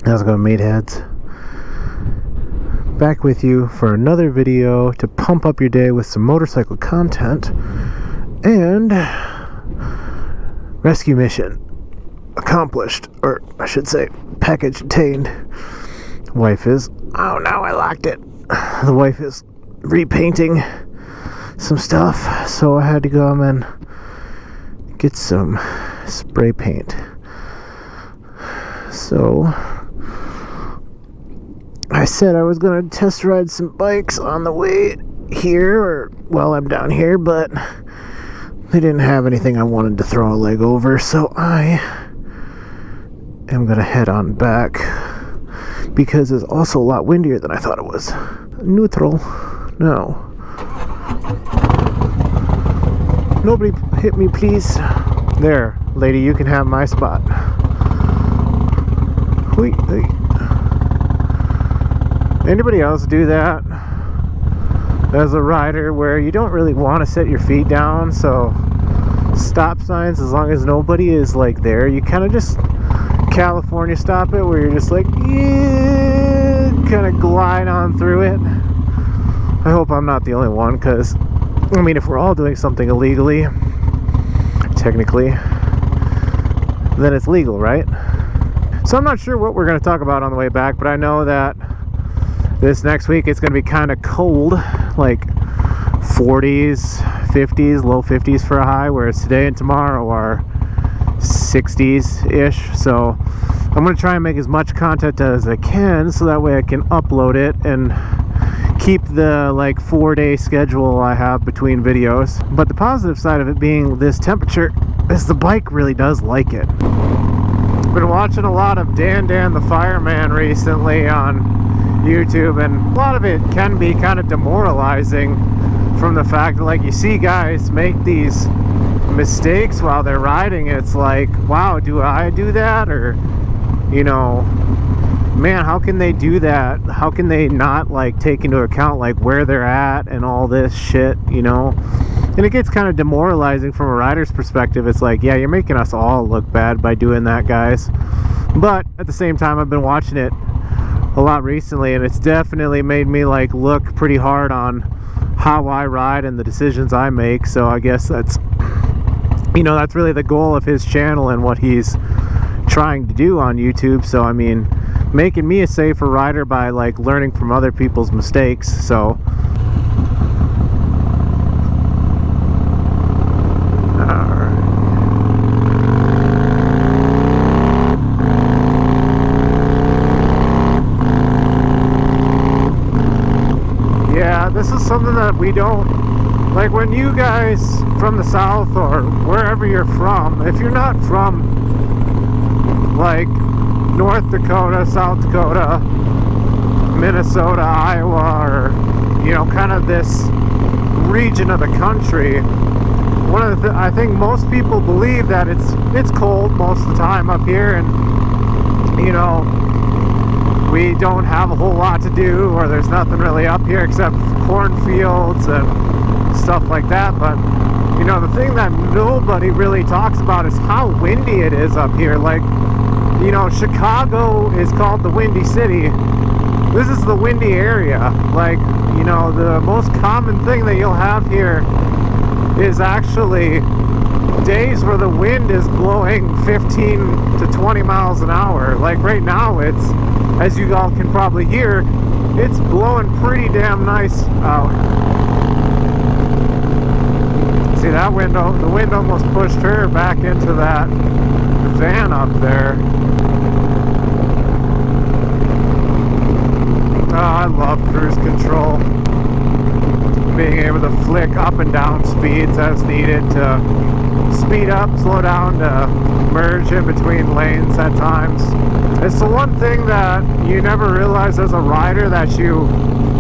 How's it going, meatheads? Back with you for another video to pump up your day with some motorcycle content. And rescue mission accomplished, or I should say package obtained. Wife is, oh no, I locked it. The wife is repainting some stuff, so I had to go and get some spray paint. So I said I was going to test ride some bikes on the way here, or while I'm down here, but they didn't have anything I wanted to throw a leg over, so I am going to head on back, because it's also a lot windier than I thought it was. Neutral. No. Nobody hit me, please. There, lady, you can have my spot. Wait. Anybody else do that as a rider where you don't really want to set your feet down, so stop signs, as long as nobody is like there, you kind of just California stop it, where you're just like, yeah, kind of glide on through it. I hope I'm not the only one, because I mean, if we're all doing something illegally, technically, then it's legal, right? So I'm not sure what we're going to talk about on the way back, but I know that this next week it's going to be kind of cold, like 40s, 50s, low 50s for a high, whereas today and tomorrow are 60s-ish. So I'm going to try and make as much content as I can, so that way I can upload it and keep the like 4-day schedule I have between videos. But the positive side of it being this temperature is the bike really does like it. Been watching a lot of Dan the Fireman recently on YouTube, and a lot of it can be kind of demoralizing from the fact that, like, you see guys make these mistakes while they're riding. It's like, wow, do I do that? Or, you know, man, how can they do that? How can they not like take into account like where they're at and all this shit, you know? And it gets kind of demoralizing from a rider's perspective. It's like, yeah, you're making us all look bad by doing that, guys. But at the same time, I've been watching it a lot recently, and it's definitely made me like look pretty hard on how I ride and the decisions I make. So I guess that's, you know, that's really the goal of his channel and what he's trying to do on YouTube. So I mean, making me a safer rider by like learning from other people's mistakes. So yeah, this is something that we don't like. When you guys from the south or wherever you're from, if you're not from like North Dakota, South Dakota, Minnesota, Iowa, or, you know, kind of this region of the country, one of the I think most people believe that it's cold most of the time up here, and, you know, we don't have a whole lot to do, or there's nothing really up here except cornfields and stuff like that. But, you know, the thing that nobody really talks about is how windy it is up here. Like, you know, Chicago is called the Windy City. This is the windy area. Like, you know, the most common thing that you'll have here is actually days where the wind is blowing 15 to 20 miles an hour. Like right now, it's, as you all can probably hear, it's blowing pretty damn nice out. See that window? The wind almost pushed her back into that van up there. Oh, I love cruise control. Being able to flick up and down speeds as needed to speed up, slow down, to merge in between lanes at times. It's the one thing that you never realize as a rider that you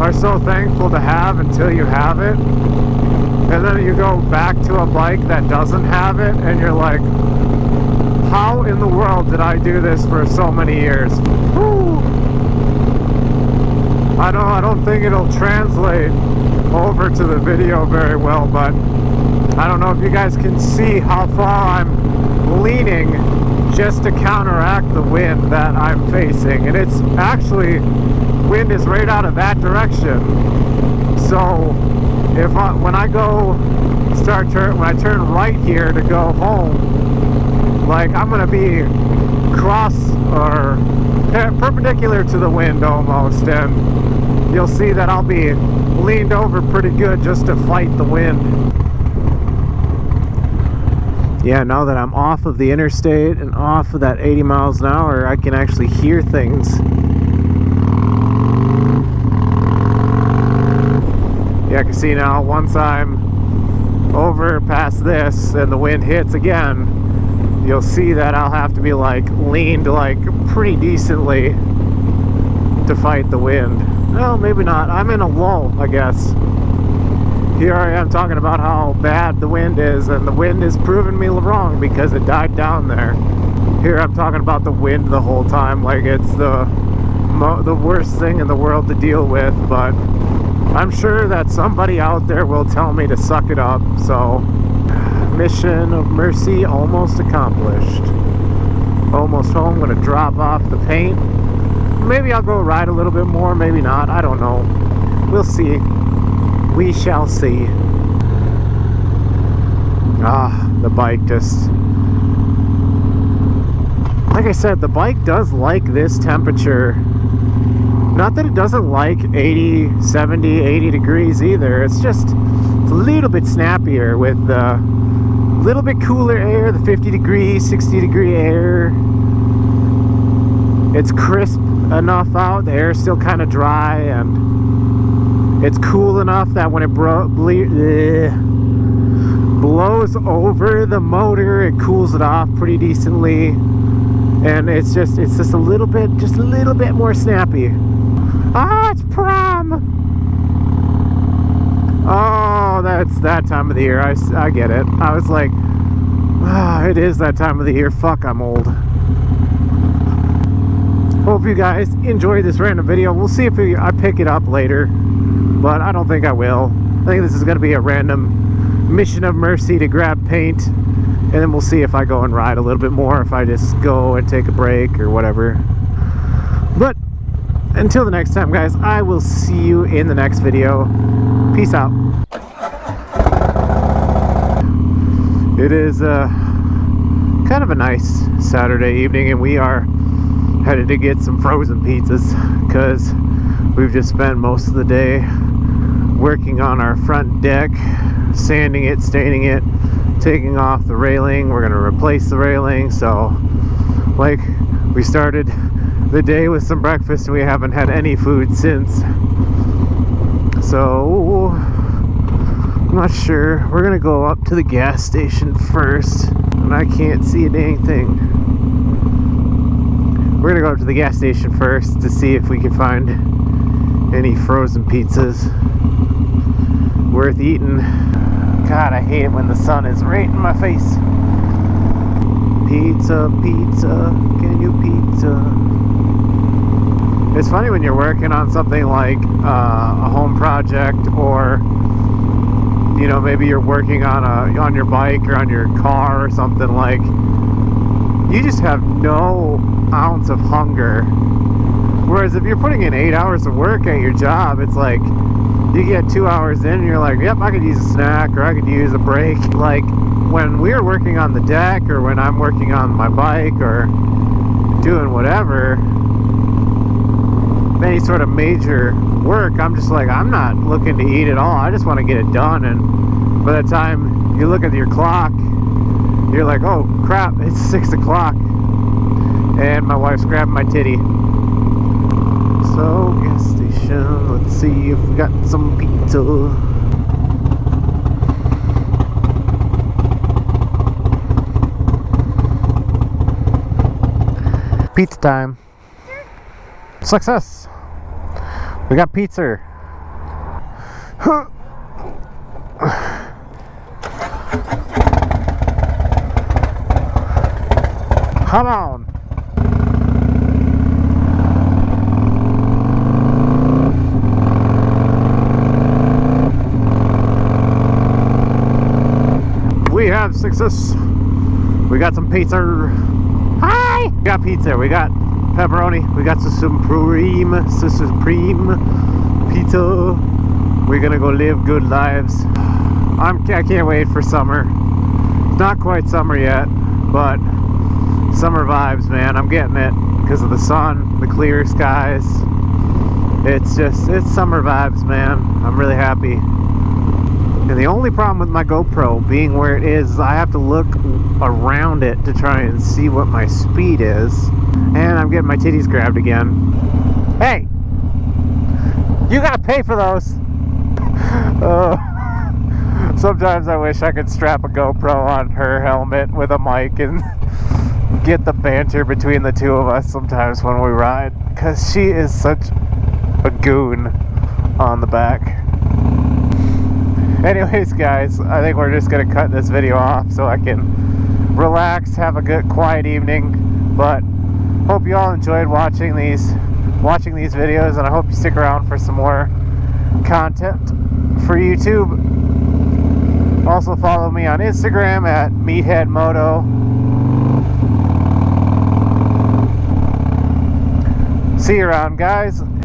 are so thankful to have until you have it. And then you go back to a bike that doesn't have it, and you're like, how in the world did I do this for so many years? Woo! I don't think it'll translate over to the video very well, but I don't know if you guys can see how far I'm leaning just to counteract the wind that I'm facing. And it's actually, wind is right out of that direction. So when I turn right here to go home, like I'm gonna be cross or perpendicular to the wind almost, and you'll see that I'll be leaned over pretty good just to fight the wind. Yeah, now that I'm off of the interstate and off of that 80 miles an hour, I can actually hear things. Yeah, I can see now once I'm over past this and the wind hits again, you'll see that I'll have to be like leaned like pretty decently to fight the wind. No, maybe not. I'm in a lull, I guess. Here I am talking about how bad the wind is, and the wind is proving me wrong because it died down there. Here I'm talking about the wind the whole time like it's the worst thing in the world to deal with, but I'm sure that somebody out there will tell me to suck it up. So, mission of mercy almost accomplished. Almost home. I'm gonna drop off the paint. Maybe I'll go ride a little bit more, maybe not, I don't know. We'll see. We shall see. The bike just... Like I said, the bike does like this temperature. Not that it doesn't like 80, 70, 80 degrees either. It's just it's a little bit snappier with the little bit cooler air, the 50 degree, 60 degree air. It's crisp enough out. The air's still kind of dry, and it's cool enough that when it blows over the motor, it cools it off pretty decently. And it's just a little bit more snappy. Ah, it's prom! Oh, that's that time of the year. I get it. I was like, it is that time of the year. Fuck, I'm old. Hope you guys enjoyed this random video. We'll see if I pick it up later, but I don't think I will. I think this is going to be a random mission of mercy to grab paint, and then we'll see if I go and ride a little bit more, if I just go and take a break or whatever. But until the next time, guys, I will see you in the next video. Peace out. It is kind of a nice Saturday evening, and we are headed to get some frozen pizzas because we've just spent most of the day working on our front deck, sanding it, staining it, taking off the railing. We're gonna replace the railing. So like, we started the day with some breakfast and we haven't had any food since. So I'm not sure. We're gonna go up to the gas station first, and I can't see a dang thing. We're gonna go up to the gas station first to see if we can find any frozen pizzas worth eating. God, I hate it when the sun is right in my face. Pizza, pizza, can you pizza? It's funny when you're working on something like a home project, or you know, maybe you're working on your bike or on your car or something, like you just have no ounce of hunger. Whereas if you're putting in 8 hours of work at your job, it's like you get 2 hours in and you're like, yep, I could use a snack or I could use a break. Like when we're working on the deck, or when I'm working on my bike or doing whatever, any sort of major work, I'm just like, I'm not looking to eat at all. I just want to get it done. And by the time you look at your clock, you're like, oh crap, it's 6 o'clock and my wife's grabbing my titty. So, gas station, let's see if we got some pizza. Pizza time. Success. We got pizza. Come on. We have success. We got some pizza. We got pizza, we got pepperoni, we got the supreme pizza. We're gonna go live good lives. I can't wait for summer. Not quite summer yet, but summer vibes, man. I'm getting it because of the sun, the clear skies. It's summer vibes, man. I'm really happy. And the only problem with my GoPro being where it is I have to look around it to try and see what my speed is. And I'm getting my titties grabbed again. Hey! You gotta pay for those! Sometimes I wish I could strap a GoPro on her helmet with a mic and get the banter between the two of us sometimes when we ride. Because she is such a goon on the back. Anyways, guys, I think we're just gonna cut this video off so I can relax, have a good quiet evening. But hope you all enjoyed watching these videos, and I hope you stick around for some more content for YouTube. Also follow me on Instagram at meatheadmoto. See you around, guys.